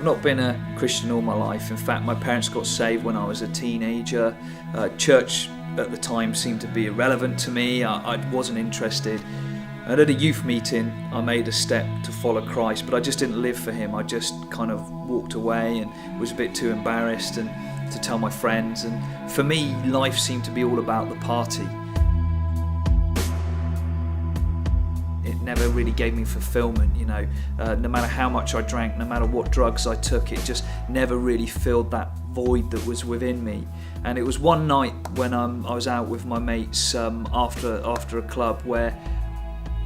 I've not been a Christian all my life. In fact, my parents got saved when I was a teenager. Church at the time seemed to be irrelevant to me. I wasn't interested. And at a youth meeting, I made a step to follow Christ, but I just didn't live for him. I just kind of walked away and was a bit too embarrassed and to tell my friends. And for me, life seemed to be all about the party. It never really gave me fulfillment, no matter how much I drank, no matter what drugs I took, it just never really filled that void that was within me. And it was one night when I was out with my mates after a club where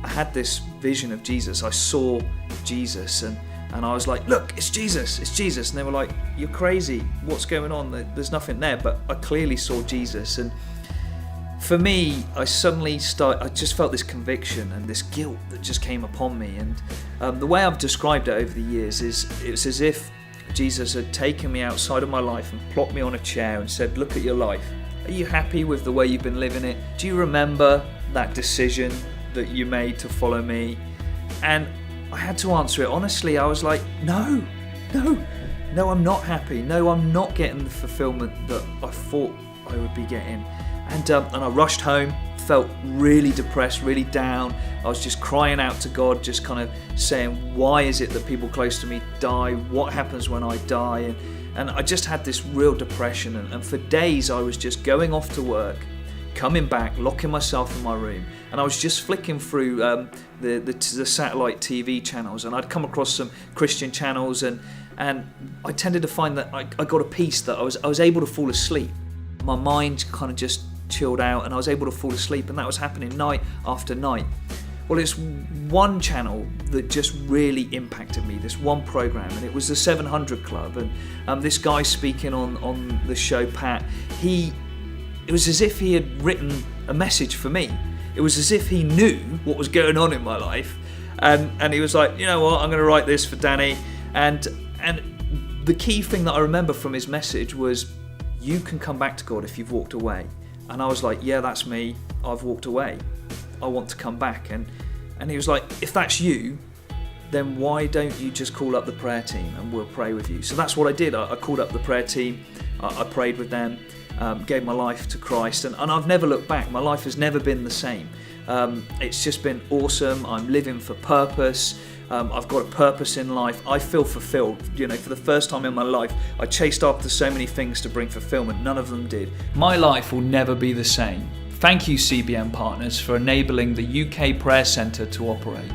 I had this vision of Jesus. I saw Jesus and I was like, look, it's Jesus. And they were like, you're crazy, what's going on? There's nothing there. But I clearly saw Jesus. And for me, I just felt this conviction and this guilt that just came upon me. And the way I've described it over the years is it's as if Jesus had taken me outside of my life and plopped me on a chair and said, look at your life. Are you happy with the way you've been living it? Do you remember that decision that you made to follow me? And I had to answer it honestly. I was like, no, I'm not happy. No, I'm not getting the fulfillment that I thought I would be getting. And I rushed home, felt really depressed, really down. I was just crying out to God, just kind of saying, why is it that people close to me die? What happens when I die? And I just had this real depression. And for days I was just going off to work, coming back, locking myself in my room. And I was just flicking through the satellite TV channels, and I'd come across some Christian channels, and I tended to find that I got a peace that I was able to fall asleep. My mind kind of just chilled out and I was able to fall asleep, and that was happening night after night. Well, it's one channel that just really impacted me, this one program, and it was the 700 Club, and this guy speaking on the show, Pat, it was as if he had written a message for me. It was as if he knew what was going on in my life, and he was like, you know what, I'm going to write this for Danny. And the key thing that I remember from his message was, you can come back to God if you've walked away. And I was like, yeah, that's me. I've walked away. I want to come back. And he was like, if that's you, then why don't you just call up the prayer team and we'll pray with you? So that's what I did. I called up the prayer team. I prayed with them, gave my life to Christ, and I've never looked back. My life has never been the same. It's just been awesome. I'm living for purpose. I've got a purpose in life. I feel fulfilled. For the first time in my life, I chased after so many things to bring fulfillment. None of them did. My life will never be the same. Thank you, CBN Partners, for enabling the UK Prayer Centre to operate.